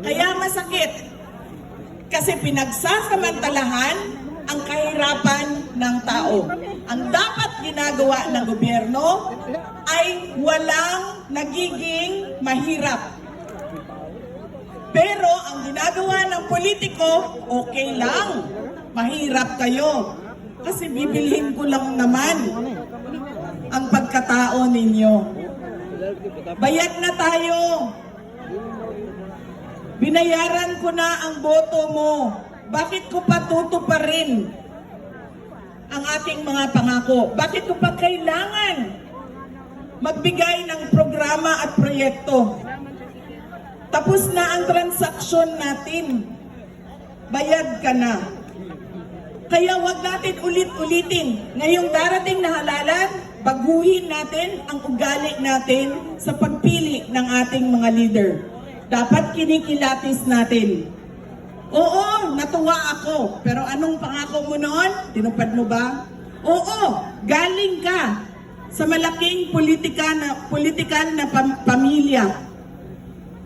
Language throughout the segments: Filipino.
Kaya masakit. Kasi pinagsasamantalahan ang kahirapan ng tao. Ang dapat ginagawa ng gobyerno ay walang nagiging mahirap. Pero ang ginagawa ng politiko, okay lang. Mahirap kayo. Kasi bibilhin ko lang naman ang pagkatao ninyo. Bayad na tayo. Binayaran ko na ang boto mo. Bakit ko pa tutuparin ang ating mga pangako? Bakit ko pa kailangan magbigay ng programa at proyekto? Tapos na ang transaksyon natin. Bayad ka na. Kaya wag natin ulit-ulitin. Ngayong darating na halalan, baguhin natin ang ugali natin sa pagpili ng ating mga leader. Dapat kinikilatis natin. Oo, natuwa ako. Pero anong pangako mo noon? Tinupad mo ba? Oo, galing ka sa malaking politikal na pamilya.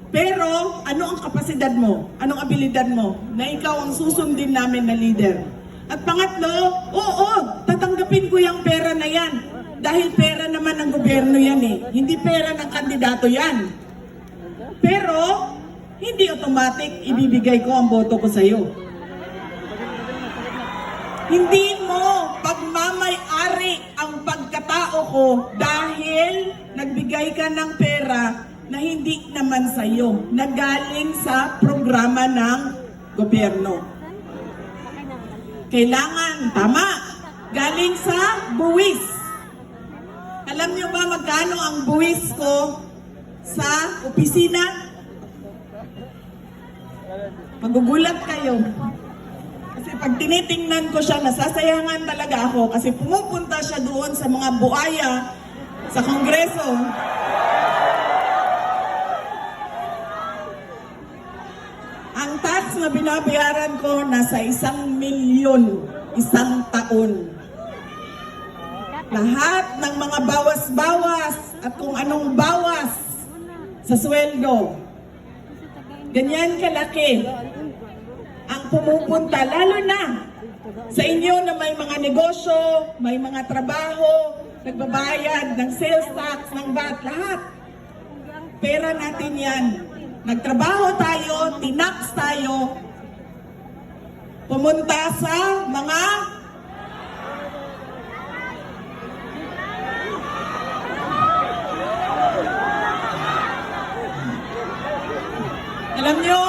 Pero ano ang kapasidad mo? Anong abilidad mo? Na ikaw ang susundin namin na leader. At pangatlo, oo, tatanggapin ko yung pera na yan. Dahil pera naman ng gobyerno yan eh. Hindi pera ng kandidato yan. Pero, hindi automatic ibibigay ko ang boto ko sa'yo. Hindi mo pagmamay-ari ang pagkatao ko dahil nagbigay ka ng pera na hindi naman sa'yo, na galing sa programa ng gobyerno. Kailangan, tama, galing sa buwis. Alam niyo ba magkano ang buwis ko sa opisina? Magugulat kayo. Kasi pag tinitingnan ko siya, nasasayangan talaga ako kasi pumupunta siya doon sa mga buaya sa Kongreso. Ang tax na binabayaran ko nasa 1 milyon isang taon. Lahat ng mga bawas-bawas at kung anong bawas sa sweldo. Ganyan kalaki ang pumupunta, lalo na sa inyo na may mga negosyo, may mga trabaho, nagbabayad ng sales tax, ng VAT, lahat. Pera natin yan. Nagtrabaho tayo, tinax tayo, pumunta sa mga alam nyo,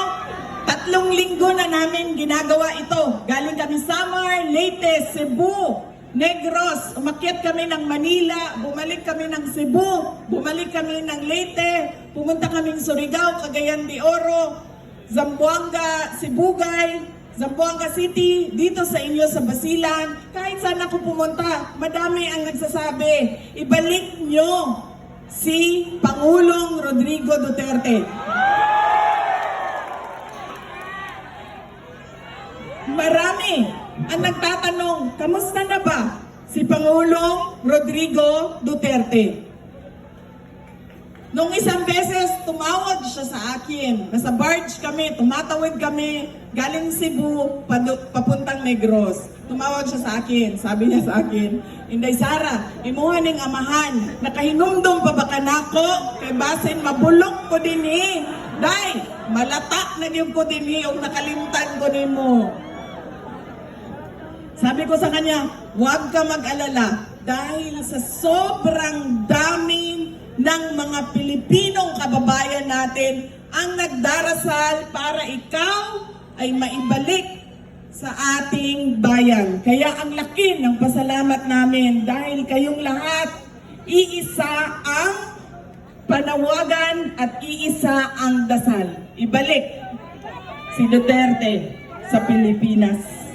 3 linggo na namin ginagawa ito. Galing kami Samar, Leyte, Cebu, Negros. Umakyat kami ng Manila, bumalik kami ng Cebu, bumalik kami ng Leyte, pumunta kaming Surigao, Cagayan de Oro, Zamboanga, Sibugay, Zamboanga City, dito sa inyo sa Basilan. Kahit saan ako pumunta, madami ang nagsasabi, ibalik nyo si Pangulong Rodrigo Duterte. Marami ang nagtatanong, kamusta na ba si Pangulong Rodrigo Duterte? Nung isang beses, tumawag siya sa akin. Nasa barge kami, tumatawid kami, galing Cebu, papuntang Negros. Tumawag siya sa akin, sabi niya sa akin, Inday Sara, imuha ning amahan, nakahinumdum pa ba ka nako? Kay basin mabulok ko din eh. Day, malata na yung ko din eh, yung nakalimtan ko din mo. Sabi ko sa kanya, huwag ka mag-alala dahil sa sobrang daming ng mga Pilipinong kababayan natin ang nagdarasal para ikaw ay maibalik sa ating bayan. Kaya ang laki ng pasalamat namin dahil kayong lahat, iisa ang panawagan at iisa ang dasal. Ibalik si Duterte sa Pilipinas.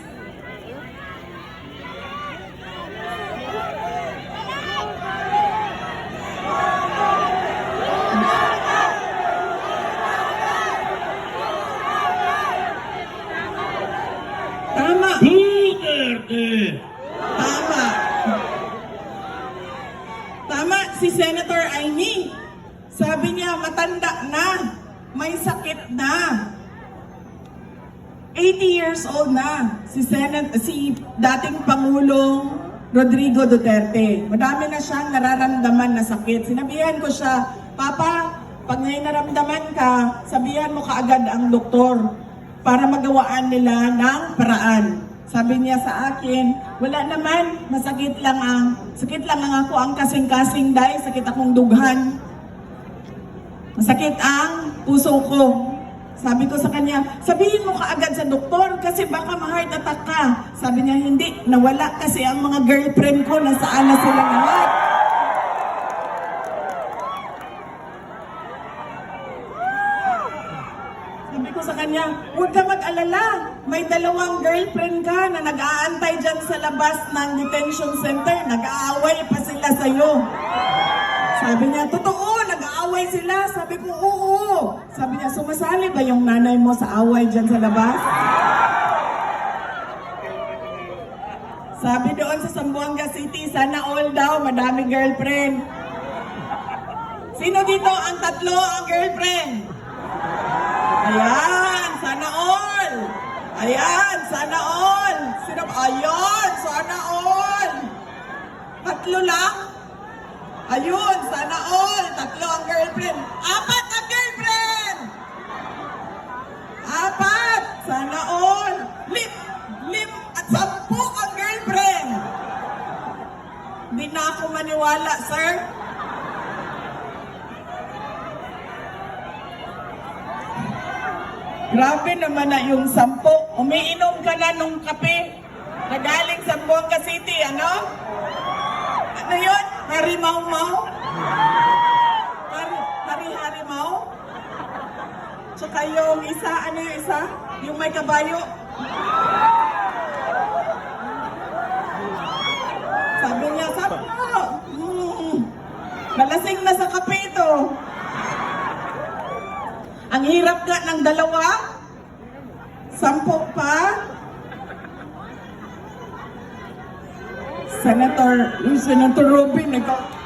Tama. Duterte! Tama. Tama si Senator Aimee. Sabi niya, matanda na. may sakit na. 80 years old na si dating Pangulong Rodrigo Duterte. Madami na siyang nararamdaman na sakit. Sinabihan ko siya, Papa, pag may naramdaman ka, sabihan mo kaagad ang doktor para magawaan nila ng paraan. Sabi niya sa akin, wala naman, sakit lang ang ako ang kasing-kasing dahil sakit akong dughan. Masakit ang puso ko. Sabi ko sa kanya, sabihin mo kaagad sa doktor kasi baka ma-heart attack ka. Sabi niya, hindi, nawala kasi ang mga girlfriend ko, nasaan na sila lahat. Sabi ko sa kanya, huwag ka mag-alala. May 2 girlfriend ka na nag-aantay dyan sa labas ng detention center. Nag-aaway pa sila sa'yo. Sabi niya, totoo, nag-aaway sila. Sabi ko, oo. Sabi niya, sumasali ba yung nanay mo sa away dyan sa labas? Sabi doon sa Zamboanga City, sana all daw, madami girlfriend. Sino dito ang 3 ang girlfriend? Ayan, sana all. Ayan, sana all. Sino? Ayan, sana all. 3 lang? Ayun, sana all. 3 ang girlfriend. 4 ang girlfriend! 4! Sana all. 5 at 10 ang girlfriend. Hindi na ako maniwala, sir. Grabe naman na yung 10. Umiinom ka na nung kape na galing sa Zamboanga City, ano? Ano yun? Harimaw-maw? Hari-harimaw? Tsaka yung isa, ano yung isa? Yung may kabayo? Sabi niya, sabi mo, nalasing na sa kape ito. Ang hirap nga ng 2, 10 pa. Senator Robin, ikaw.